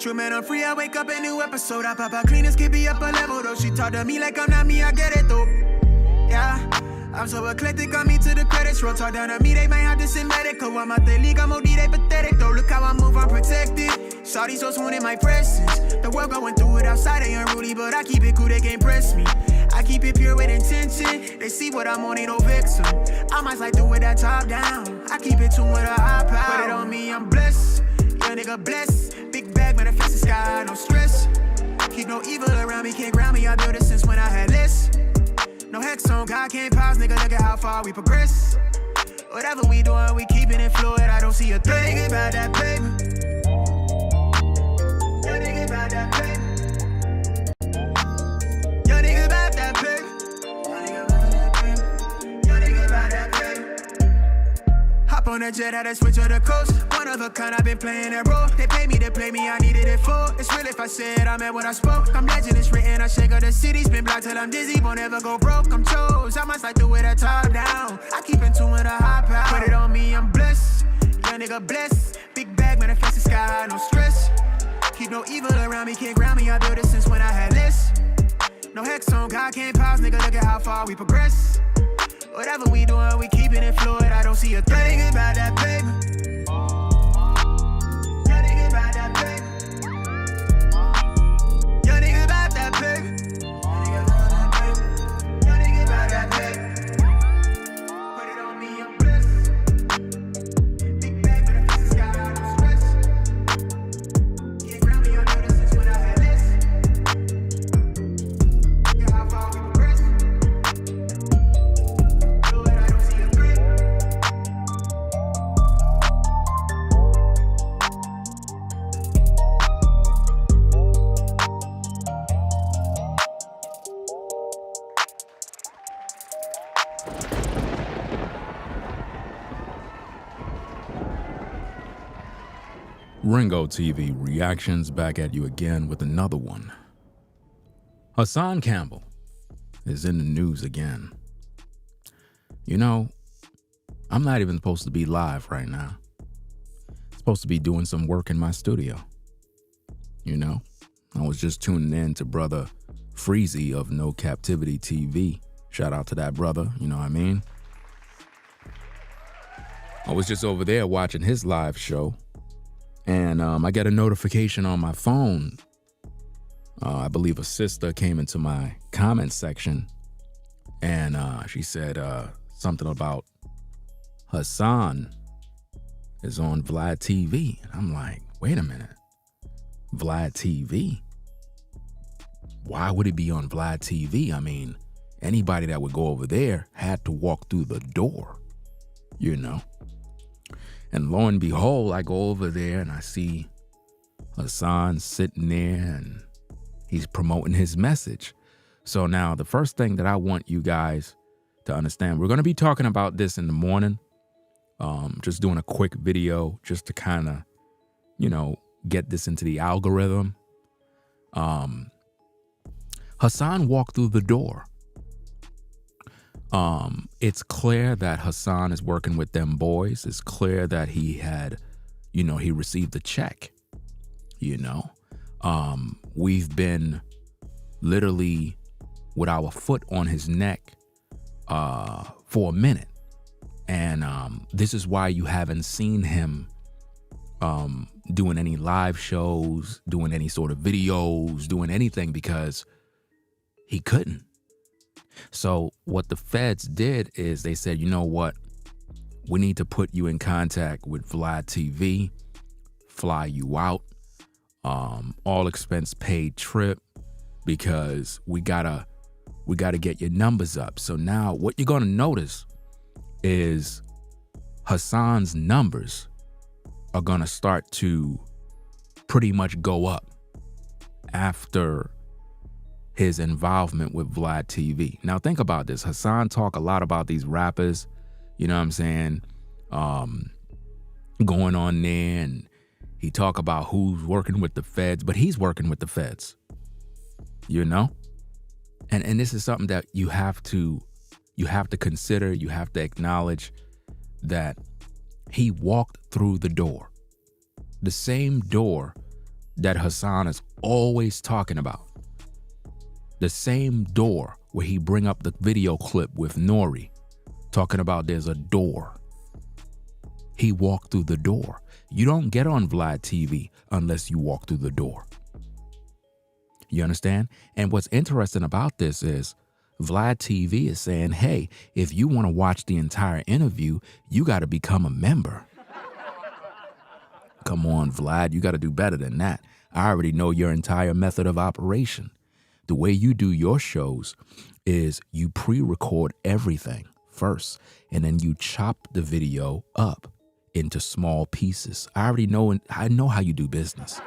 true, man, I'm free, I wake up a new episode. I pop out clean, this kid be up a level, though. She talk to me like I'm not me, I get it, though. Yeah, I'm so eclectic, on me to the credits roll. Talk down to me, they might have to send medical. I'm out the league, I'm OD, they pathetic, though. Look how I move, I'm protected. Shawty so swoon in my presence. The world going through it outside, they unruly, but I keep it cool, they can't press me. I keep it pure with intention. They see what I'm on, ain't no vixen. I might slide through with that top down. I keep it tuned with a high power. Put it on me, I'm blessed. Young nigga blessed. Big bag, manifest the sky, no stress. Keep no evil around me, can't ground me. I built it since when I had less. No hex on God, can't pause, nigga. Look at how far we progress. Whatever we doing, we keeping it fluid. I don't see a thing about that paper. Young nigga about that paper. Young nigga about that paper. Young nigga about that paper. Hop on that jet, had to switch to the coast. One of a kind, I've been playing that role. They pay me to play me, I needed it full. It's real if I said I meant what I spoke. I'm legend, it's written, I shake up the city. Spin block till I'm dizzy, won't ever go broke. I'm chose, I must like to wear that top down. I keep in tune with a high power. Put it on me, I'm blessed. Young nigga blessed. Big bag, manifest the sky, no stress. Keep no evil around me, can't ground me. I built it since when I had less. No hex on God, can't pause, nigga. Look at how far we progress. Whatever we doing, we keeping it fluid. I don't see a thing about that paper. Young nigga about that paper. Young nigga about that paper. Young nigga about that paper. Put it on me, I'm blessed. Big bag, but if it's the sky, no stress. Can't ground me, I know this since when I had less. Look at how far we progress. Ringo TV Reactions back at you again with another one. Hassan Campbell is in the news again. You know, I'm not even supposed to be live right now. I'm supposed to be doing some work in my studio. You know, I was just tuning in to brother Freezy of No Captivity TV. Shout out to that brother, you know what I mean? I was just over there watching his live show. And I get a notification on my phone. I believe a sister came into my comment section and she said something about Hassan is on Vlad TV. And I'm like, wait a minute, Vlad TV? Why would it be on Vlad TV? I mean, anybody that would go over there had to walk through the door, you know? And lo and behold, I go over there and I see Hassan sitting there and he's promoting his message. So now the first thing that I want you guys to understand, we're going to be talking about this in the morning. Just doing a quick video just to kind of, you know, get this into the algorithm. Hassan walked through the door. It's clear that Hassan is working with them boys. It's clear that he had, you know, he received a check, you know. We've been literally with our foot on his neck for a minute. And this is why you haven't seen him doing any live shows, doing any sort of videos, doing anything, because he couldn't. So what the feds did is they said, you know what? We need to put you in contact with Vlad TV, fly you out, all expense paid trip, because we gotta get your numbers up. So now what you're gonna notice is Hassan's numbers are gonna start to pretty much go up after his involvement with Vlad TV. Now think about this. Hassan talk a lot about these rappers, you know what I'm saying, going on there, and he talk about who's working with the feds, but he's working with the feds, you know? And this is something that you have to consider, you have to acknowledge that he walked through the door. The same door that Hassan is always talking about. The same door where he bring up the video clip with Nori, talking about there's a door. He walked through the door. You don't get on Vlad TV unless you walk through the door. You understand? And what's interesting about this is Vlad TV is saying, hey, if you want to watch the entire interview, you got to become a member. Come on, Vlad, you got to do better than that. I already know your entire method of operation. The way you do your shows is you pre-record everything first, and then you chop the video up into small pieces. I already know, and I know how you do business.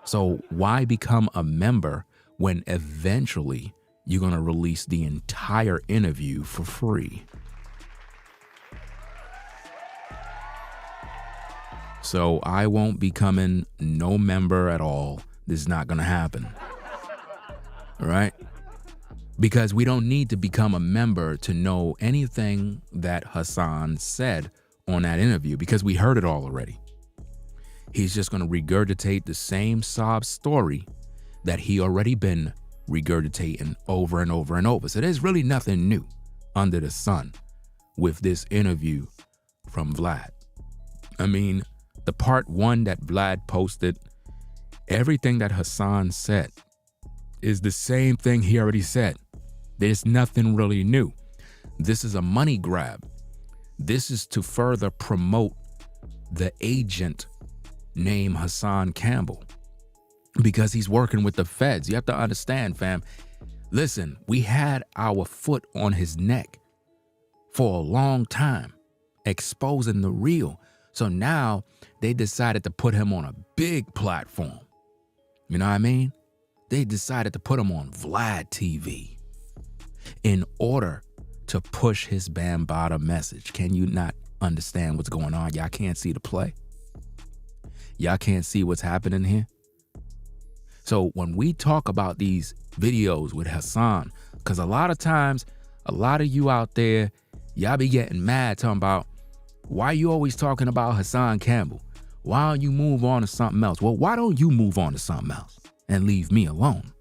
So why become a member when eventually you're going to release the entire interview for free? So I won't be becoming no member at all. This is not going to happen. All right? Because we don't need to become a member to know anything that Hassan said on that interview, because we heard it all already. He's just going to regurgitate the same sob story that he already been regurgitating over and over and over. So there's really nothing new under the sun with this interview from Vlad. I mean, the part 1 that Vlad posted, everything that Hassan said is the same thing he already said. There's nothing really new. This is a money grab. This is to further promote the agent named Hassan Campbell, because he's working with the feds. You have to understand, fam. Listen, we had our foot on his neck for a long time, exposing the real. So now they decided to put him on a big platform. You know what I mean? They decided to put him on Vlad TV in order to push his Bambaataa message. Can you not understand what's going on? Y'all can't see the play. Y'all can't see what's happening here. So when we talk about these videos with Hassan, because a lot of times, a lot of you out there, y'all be getting mad talking about, why you always talking about Hassan Campbell? Why don't you move on to something else? Well, why don't you move on to something else and leave me alone?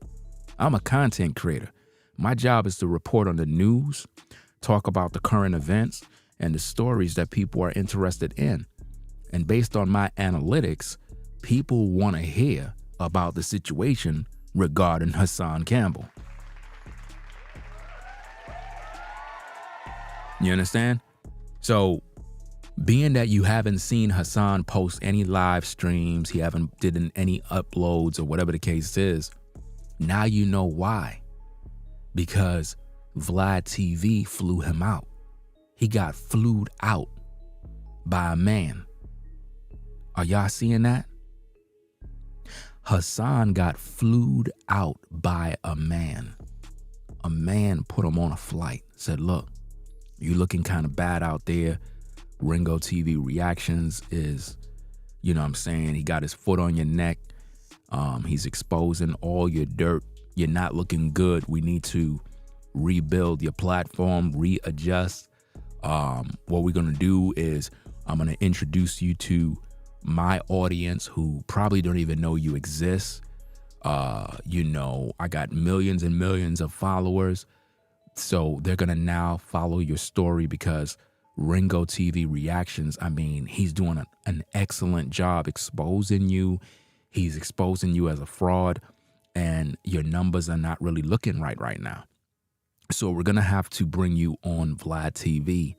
I'm a content creator. My job is to report on the news, talk about the current events and the stories that people are interested in. And based on my analytics, people want to hear about the situation regarding Hassan Campbell. You understand? So being that you haven't seen Hassan post any live streams, he haven't did any uploads or whatever the case is, now you know why. Because Vlad TV flew him out. He got flued out by a man. Are y'all seeing that? Hassan got flued out by a man. A man put him on a flight, said, look, you looking kind of bad out there. Ringo TV Reactions is, you know what I'm saying, he got his foot on your neck. He's exposing all your dirt. You're not looking good. We need to rebuild your platform, readjust. What we're going to do is I'm going to introduce you to my audience who probably don't even know you exist. You know, I got millions and millions of followers. So they're going to now follow your story because Ringo TV Reactions, I mean, he's doing an excellent job exposing you. He's exposing you as a fraud, and your numbers are not really looking right now. So we're going to have to bring you on Vlad TV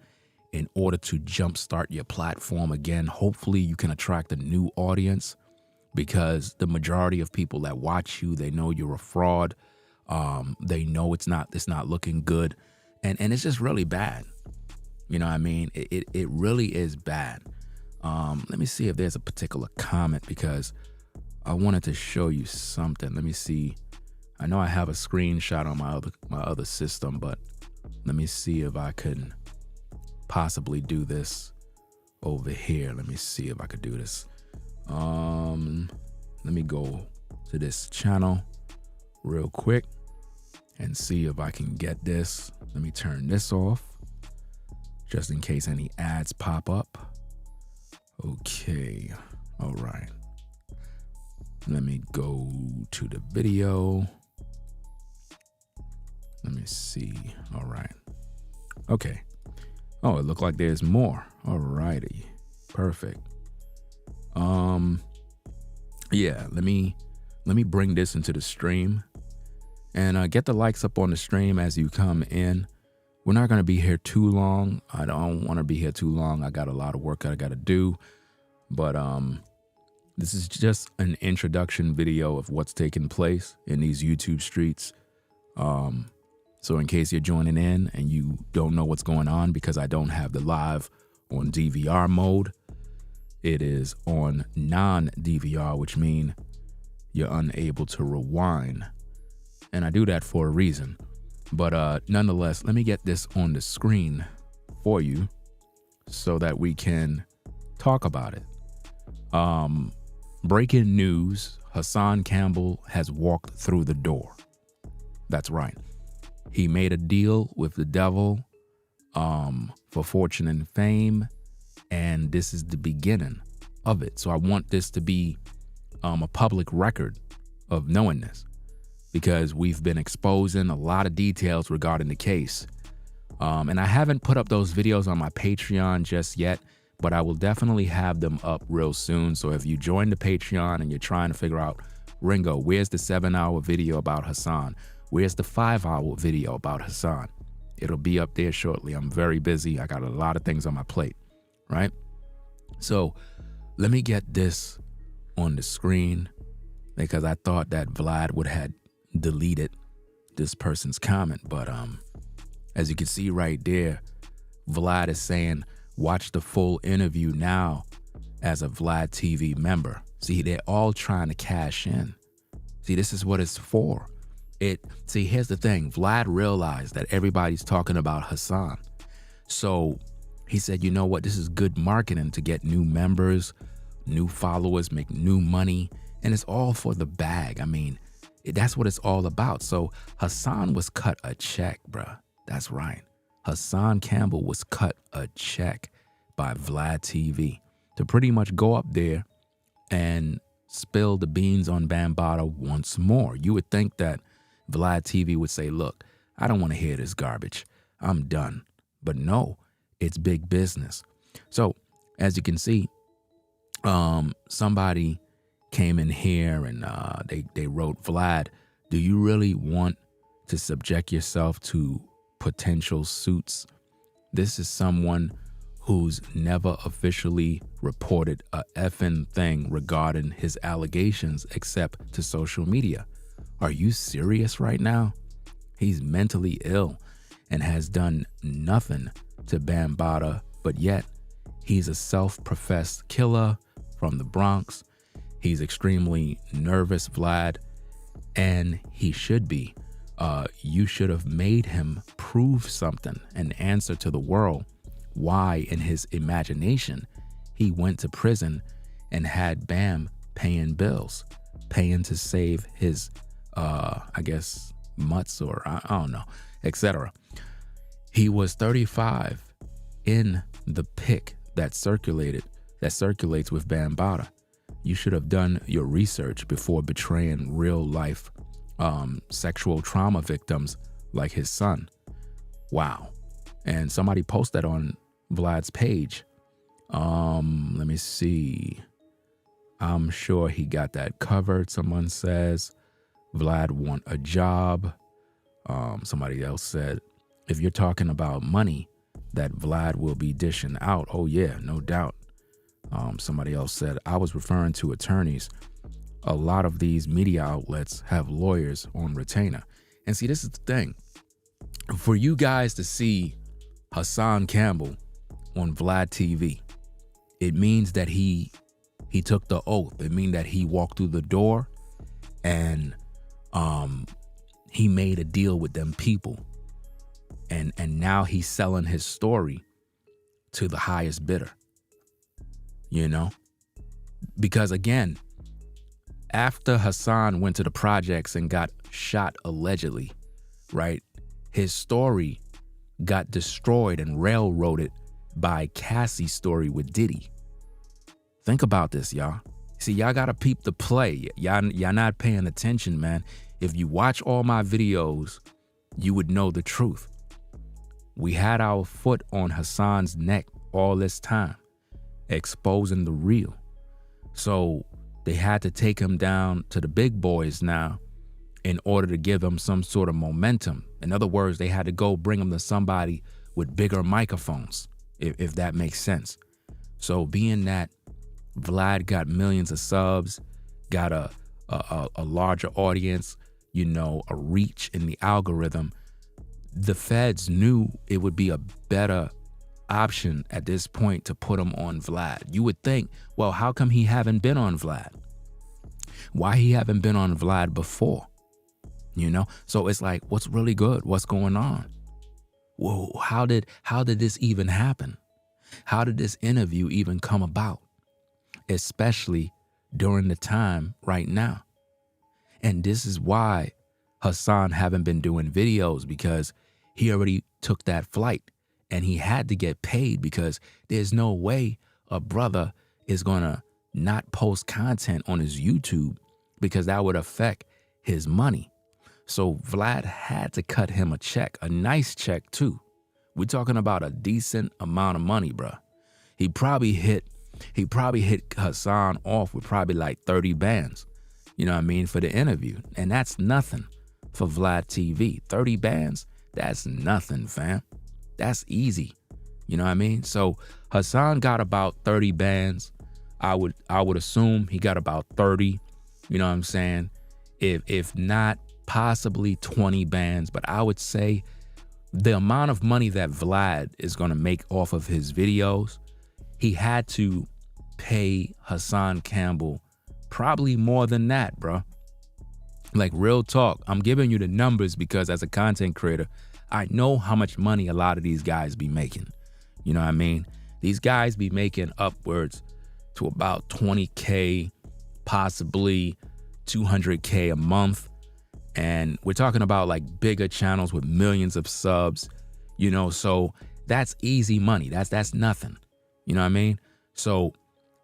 in order to jumpstart your platform again. Hopefully you can attract a new audience, because the majority of people that watch you, they know you're a fraud. They know it's not looking good. And it's just really bad. You know what I mean? It really is bad. Let me see if there's a particular comment, because I wanted to show you something. Let me see. I know I have a screenshot on my other system, but let me see if I can possibly do this over here. Let me see if I could do this. Let me go to this channel real quick and see if I can get this. Let me turn this off just in case any ads pop up. Okay. All right. Let me go to the video. Let me see. All right. Okay. Oh, it looked like there's more. All righty. Perfect. Yeah, let me bring this into the stream and get the likes up on the stream as you come in. We're not going to be here too long. I don't want to be here too long. I got a lot of work I got to do. But this is just an introduction video of what's taking place in these YouTube streets. So in case you're joining in and you don't know what's going on, because I don't have the live on DVR mode, it is on non-DVR, which means you're unable to rewind. And I do that for a reason. But nonetheless, let me get this on the screen for you so that we can talk about it. Breaking news, Hassan Campbell has walked through the door. That's right. He made a deal with the devil for fortune and fame, and this is the beginning of it. So I want this to be a public record of knowing this, because we've been exposing a lot of details regarding the case. And I haven't put up those videos on my Patreon just yet, but I will definitely have them up real soon. So if you join the Patreon and you're trying to figure out, Ringo, where's the 7-hour video about Hassan? Where's the 5-hour video about Hassan? It'll be up there shortly. I'm very busy. I got a lot of things on my plate, right? So let me get this on the screen, because I thought that Vlad would have deleted this person's comment. But as you can see right there, Vlad is saying, watch the full interview now as a Vlad TV member. See, they're all trying to cash in. See, this is what it's for. See, here's the thing. Vlad realized that everybody's talking about Hassan. So he said, you know what? This is good marketing to get new members, new followers, make new money. And it's all for the bag. I mean, that's what it's all about. So Hassan was cut a check, bruh. That's right. Hassan Campbell was cut a check by Vlad TV to pretty much go up there and spill the beans on Bambaataa once more. You would think that Vlad TV would say, look, I don't want to hear this garbage. I'm done. But no, it's big business. So as you can see, somebody came in here and they wrote, Vlad, do you really want to subject yourself to potential suits? This is someone who's never officially reported a effing thing regarding his allegations except to social media. Are you serious right now? He's mentally ill and has done nothing to Bambaataa, but yet he's a self-professed killer from the Bronx. He's extremely nervous, Vlad, and he should be. You should have made him prove something, an answer to the world, why in his imagination he went to prison and had Bam paying bills, paying to save his, I guess, mutts or I don't know, etc. He was 35 in the pic that circulates with Bambaataa. You should have done your research before betraying real life sexual trauma victims like his son. Wow. And somebody posted that on Vlad's page. Let me see. I'm sure he got that covered. Someone says Vlad want a job. Somebody else said, if you're talking about money that Vlad will be dishing out. Oh yeah, no doubt. Somebody else said, I was referring to attorneys. A lot of these media outlets have lawyers on retainer. And see, this is the thing. For you guys to see Hassan Campbell on Vlad TV, it means that he took the oath. It means that he walked through the door and he made a deal with them people. And now he's selling his story to the highest bidder. You know? Because again, after Hassan went to the projects and got shot allegedly, right? His story got destroyed and railroaded by Cassie's story with Diddy. Think about this, y'all. See, y'all gotta peep the play. Y'all not paying attention, man. If you watch all my videos, you would know the truth. We had our foot on Hassan's neck all this time, exposing the real. So they had to take him down to the big boys now in order to give him some sort of momentum. In other words, they had to go bring him to somebody with bigger microphones, if that makes sense. So being that Vlad got millions of subs, got a larger audience, you know, a reach in the algorithm, the feds knew it would be a better option at this point to put him on Vlad. You would think, well, how come he haven't been on Vlad? Why he haven't been on Vlad before? You know? So it's like, what's really good? What's going on? Whoa, how did this even happen? How did this interview even come about? Especially during the time right now. And this is why Hassan haven't been doing videos, because he already took that flight and he had to get paid, because there's no way a brother is gonna not post content on his YouTube, because that would affect his money. So Vlad had to cut him a check, a nice check too. We're talking about a decent amount of money, bruh. He probably hit Hassan off with probably like 30 bands, you know what I mean, for the interview. And that's nothing for Vlad TV. 30 bands, that's nothing, fam. That's easy. You know what I mean? So Hassan got about 30 bands. I would assume he got about 30, you know what I'm saying? If not possibly 20 bands, but I would say the amount of money that Vlad is going to make off of his videos, he had to pay Hassan Campbell probably more than that, bro. Like, real talk. I'm giving you the numbers because as a content creator, I know how much money a lot of these guys be making. You know what I mean? These guys be making upwards to about 20K, possibly 200K a month. And we're talking about like bigger channels with millions of subs, you know, so that's easy money. That's nothing. You know what I mean? So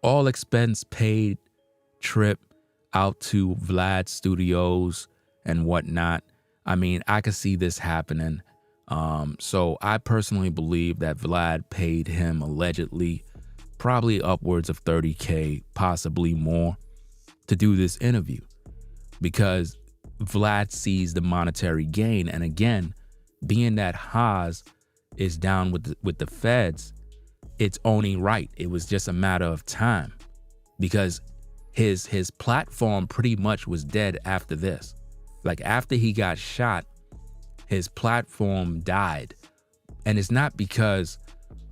all expense paid trip out to Vlad Studios and whatnot. I mean, I could see this happening. So I personally believe that Vlad paid him allegedly probably upwards of 30K, possibly more, to do this interview, because Vlad sees the monetary gain. And again, being that Haas is down with the feds, it's only right. It was just a matter of time, because his platform pretty much was dead after this. Like, after he got shot, his platform died. And it's not because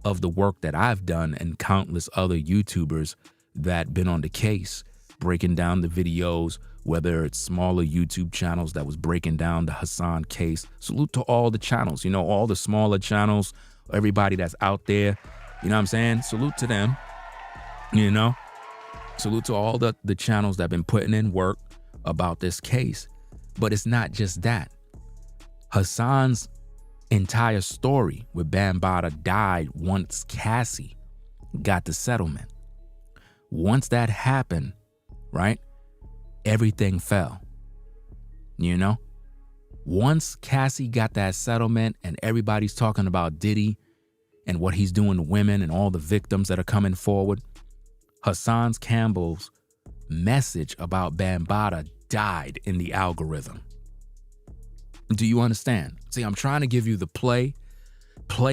of the work that I've done and countless other YouTubers that been on the case, breaking down the videos, whether it's smaller YouTube channels that was breaking down the Hassan case. Salute to all the channels, you know, all the smaller channels, everybody that's out there, you know what I'm saying? Salute to them, you know? Salute to all the channels that been putting in work about this case. But it's not just that. Hassan's entire story with Bambaataa died once Cassie got the settlement. Once that happened, right, everything fell. You know? Once Cassie got that settlement and everybody's talking about Diddy and what he's doing to women and all the victims that are coming forward, Hassan Campbell's message about Bambaataa died in the algorithm. Do you understand? See, I'm trying to give you the play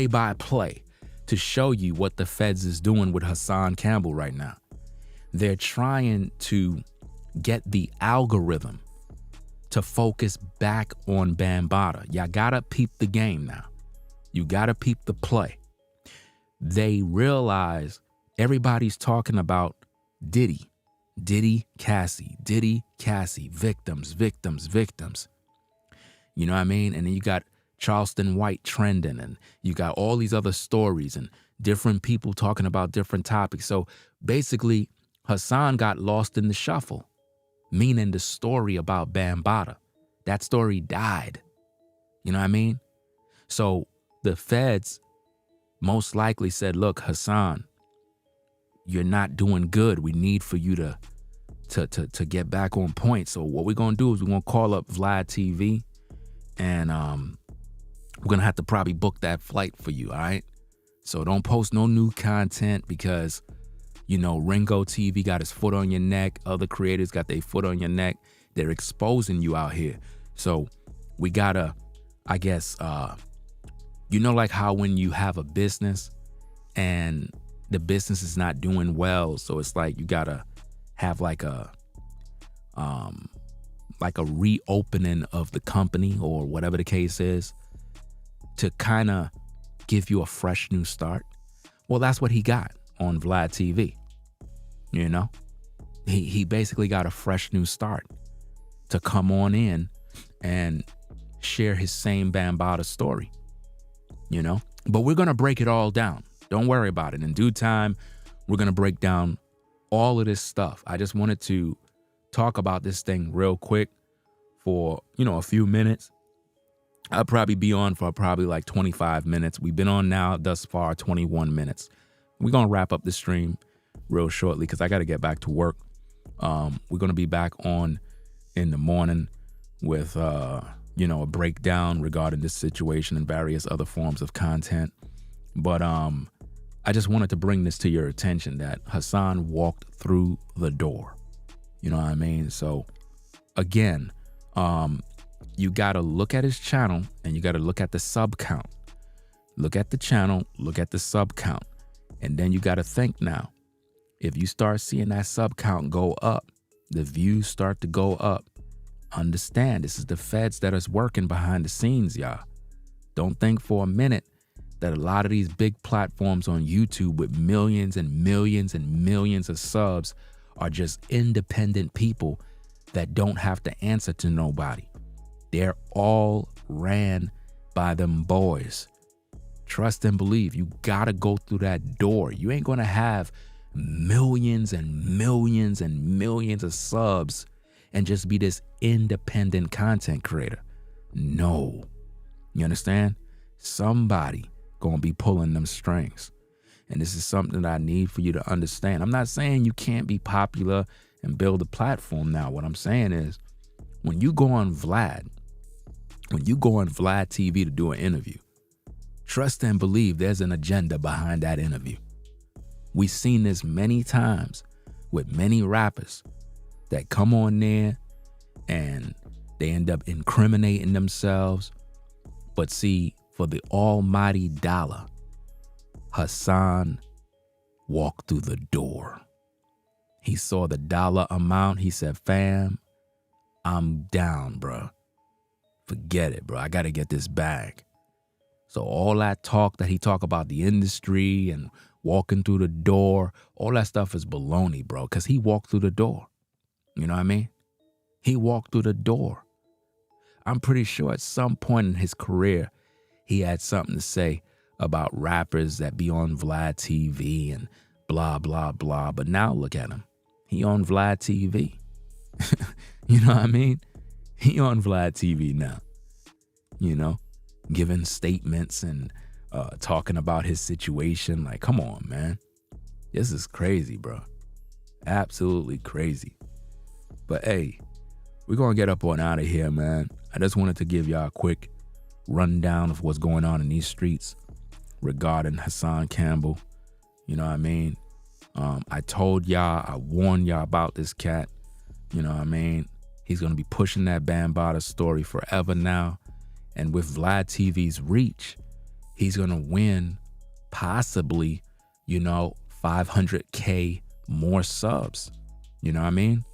by play to show you what the feds is doing with Hassan Campbell right now. They're trying to get the algorithm to focus back on Bambaataa. Y'all gotta peep the game now. You gotta peep the play. They realize everybody's talking about Diddy, Cassie, victims. You know what I mean? And then you got Charleston White trending, and you got all these other stories and different people talking about different topics. So basically, Hassan got lost in the shuffle, meaning the story about Bambaataa. That story died. You know what I mean? So the feds most likely said, look, Hassan, you're not doing good. We need for you to to get back on point. So what we're gonna do is we're gonna call up Vlad TV, and we're gonna have to probably book that flight for you. All right. So don't post no new content because, you know, Ringo TV got his foot on your neck. Other creators got their foot on your neck. They're exposing you out here. So we gotta, I guess, you know, like how when you have a business and the business is not doing well, so it's like you gotta have like a reopening of the company or whatever the case is to kind of give you a fresh new start. Well, that's what he got on Vlad TV. You know, he basically got a fresh new start to come on in and share his same Bambaataa story, you know, but we're going to break it all down. Don't worry about it. In due time, we're going to break down all of this stuff. I just wanted to talk about this thing real quick for, you know, a few minutes. I'll probably be on for probably like 25 minutes. We've been on now thus far 21 minutes. We're going to wrap up the stream real shortly because I got to get back to work. We're going to be back on in the morning with, you know, a breakdown regarding this situation and various other forms of content. But I just wanted to bring this to your attention that Hassan walked through the door. You know what I mean? So again, you got to look at his channel and you got to look at the sub count. Look at the channel, look at the sub count. And then you got to think now, if you start seeing that sub count go up, the views start to go up, understand this is the feds that is working behind the scenes, y'all. Don't think for a minute that a lot of these big platforms on YouTube with millions and millions and millions of subs are just independent people that don't have to answer to nobody. They're all ran by them boys. Trust and believe. You gotta go through that door. You ain't gonna have millions and millions and millions of subs and just be this independent content creator. No. You understand? Somebody gonna be pulling them strings. And this is something that I need for you to understand. I'm not saying you can't be popular and build a platform now. What I'm saying is when you go on Vlad TV to do an interview, trust and believe there's an agenda behind that interview. We've seen this many times with many rappers that come on there and they end up incriminating themselves. But see, for the almighty dollar, Hassan walked through the door. He saw the dollar amount. He said, fam, I'm down, bro. Forget it, bro. I got to get this bag. So all that talk that he talk about the industry and walking through the door, all that stuff is baloney, bro, because he walked through the door. You know what I mean? He walked through the door. I'm pretty sure at some point in his career, he had something to say about rappers that be on Vlad TV and blah, blah, blah. But now look at him. He on Vlad TV. You know what I mean? He on Vlad TV now, you know, giving statements and talking about his situation. Like, come on, man. This is crazy, bro. Absolutely crazy. But hey, we're going to get up on out of here, man. I just wanted to give y'all a quick rundown of what's going on in these streets regarding Hassan Campbell. You know what I mean? I told y'all, I warned y'all about this cat. You know what I mean? He's going to be pushing that Bambaataa story forever now. And with Vlad TV's reach, he's going to win possibly, you know, 500K more subs. You know what I mean?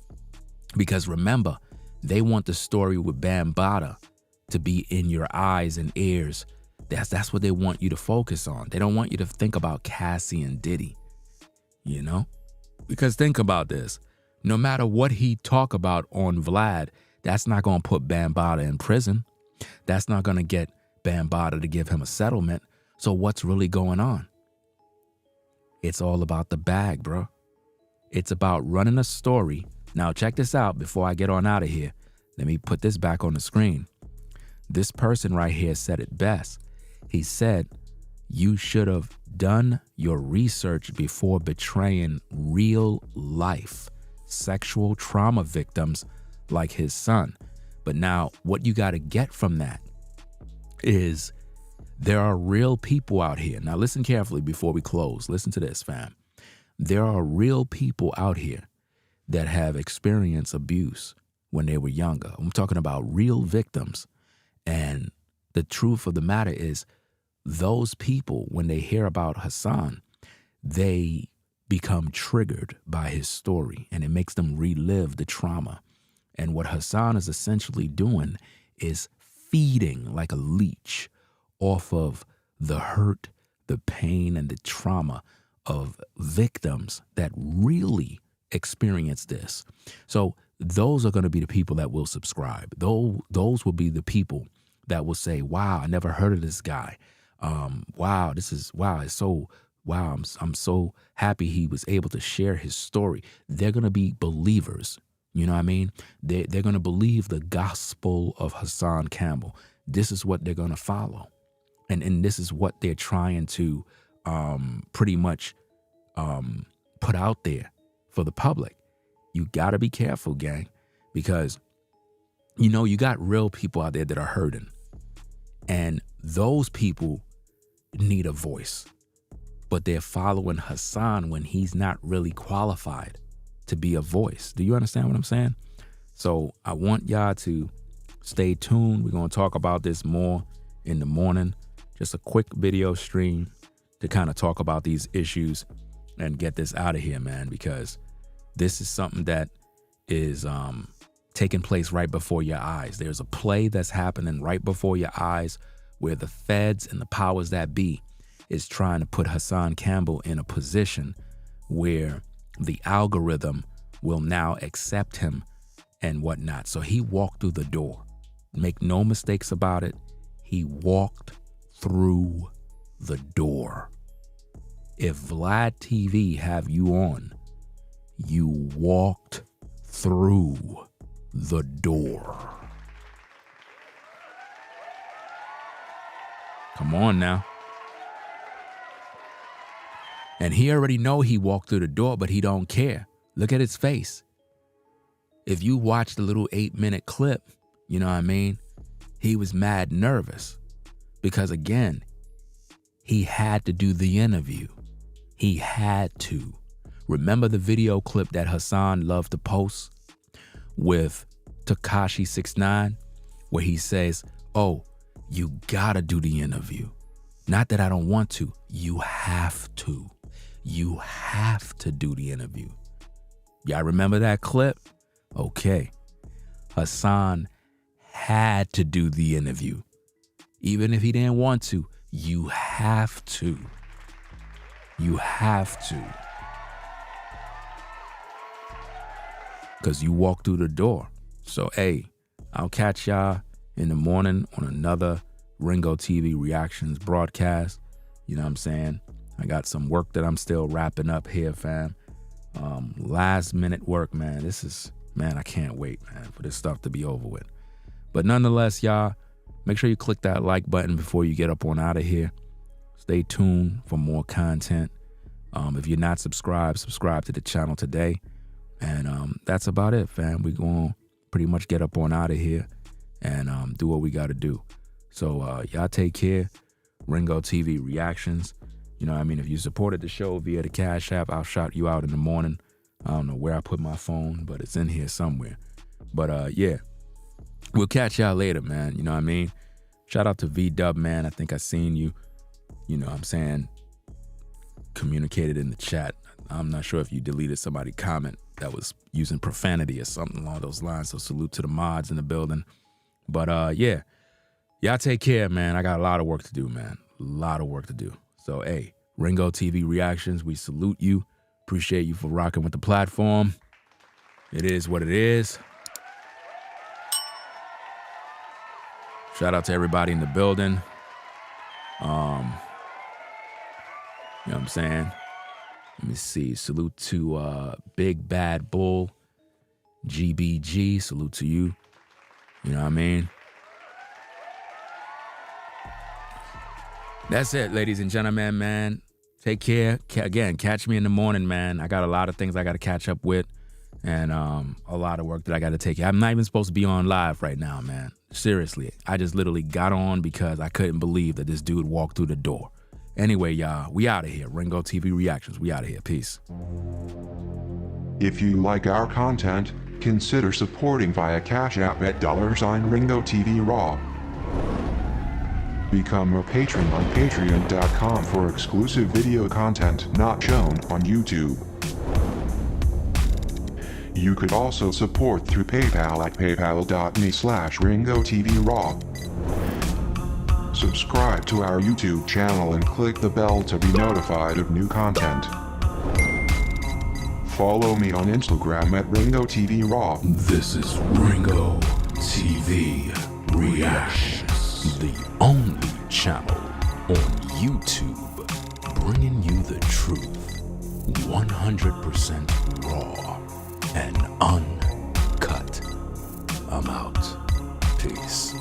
Because remember, they want the story with Bambaataa to be in your eyes and ears. That's what they want you to focus on. They don't want you to think about Cassie and Diddy, you know? Because think about this. No matter what he talk about on Vlad, that's not going to put Bambaataa in prison. That's not going to get Bambaataa to give him a settlement. So what's really going on? It's all about the bag, bro. It's about running a story. Now, check this out before I get on out of here. Let me put this back on the screen. This person right here said it best. He said, you should have done your research before betraying real life sexual trauma victims like his son. But now what you got to get from that is there are real people out here. Now listen carefully before we close. Listen to this, fam. There are real people out here that have experienced abuse when they were younger. I'm talking about real victims. And the truth of the matter is those people, when they hear about Hassan, they become triggered by his story, and it makes them relive the trauma. And what Hassan is essentially doing is feeding like a leech off of the hurt, the pain, and the trauma of victims that really experience this. So those are going to be the people that will subscribe. Those will be the people that will say, wow, I never heard of this guy. Wow, it's so, wow, I'm so happy he was able to share his story. They're going to be believers. You know what I mean? They're going to believe the gospel of Hassan Campbell. This is what they're going to follow. And this is what they're trying to pretty much put out there for the public. You got to be careful, gang, because, you know, you got real people out there that are hurting. And those people need a voice. But they're following Hassan when he's not really qualified to be a voice. Do you understand what I'm saying? So I want y'all to stay tuned. We're going to talk about this more in the morning. Just a quick video stream to kind of talk about these issues and get this out of here, man, because this is something that is taking place right before your eyes. There's a play that's happening right before your eyes where the feds and the powers that be is trying to put Hassan Campbell in a position where the algorithm will now accept him and whatnot. So he walked through the door. Make no mistakes about it. He walked through the door. If Vlad TV have you on, you walked through the door. Come on now. And he already know he walked through the door, but he don't care. Look at his face. If you watch the little 8-minute clip, you know what I mean? He was mad nervous because, again, he had to do the interview. He had to. Remember the video clip that Hassan loved to post with Tekashi 6ix9ine, where he says, oh, you gotta do the interview. Not that I don't want to. You have to. You have to do the interview. Y'all remember that clip? Okay. Hassan had to do the interview. Even if he didn't want to, you have to. You have to. Because you walked through the door. So, hey, I'll catch y'all in the morning on another Ringo TV Reactions broadcast. You know what I'm saying? I got some work that I'm still wrapping up here, fam. Last minute work, man. Man, I can't wait, man, for this stuff to be over with. But nonetheless, y'all, make sure you click that like button before you get up on out of here. Stay tuned for more content. If you're not subscribed, subscribe to the channel today. And that's about it, fam. We're going to pretty much get up on out of here and do what we got to do. So y'all take care. Ringo TV Reactions. You know what I mean? If you supported the show via the Cash App, I'll shout you out in the morning. I don't know where I put my phone, but it's in here somewhere. But yeah, we'll catch y'all later, man. You know what I mean? Shout out to V-Dub, man. I think I seen you. You know what I'm saying? Communicated in the chat. I'm not sure if you deleted somebody's comment that was using profanity or something along those lines. So salute to the mods in the building. But yeah, y'all take care, man. I got a lot of work to do, man. A lot of work to do. So, hey, Ringo TV Reactions, we salute you. Appreciate you for rocking with the platform. It is what it is. Shout out to everybody in the building. You know what I'm saying? Let me see. Salute to Big Bad Bull, GBG. Salute to you. You know what I mean? That's it, ladies and gentlemen, man. Take care. Again, catch me in the morning, man. I got a lot of things I got to catch up with. and a lot of work that I got to take. I'm not even supposed to be on live right now, man. Seriously, I just literally got on because I couldn't believe that this dude walked through the door. Anyway, y'all, we out of here. Ringo TV Reactions. We out of here. Peace. If you like our content, consider supporting via Cash App at $Ringo TV Raw. Become a patron on patreon.com for exclusive video content not shown on YouTube. You could also support through PayPal at paypal.me/Ringo TV Raw. Subscribe to our YouTube channel and click the bell to be notified of new content. Follow me on Instagram at Ringo TV Raw. This is Ringo TV Reactions, the only channel on YouTube bringing you the truth, 100% raw and uncut. I'm out. Peace.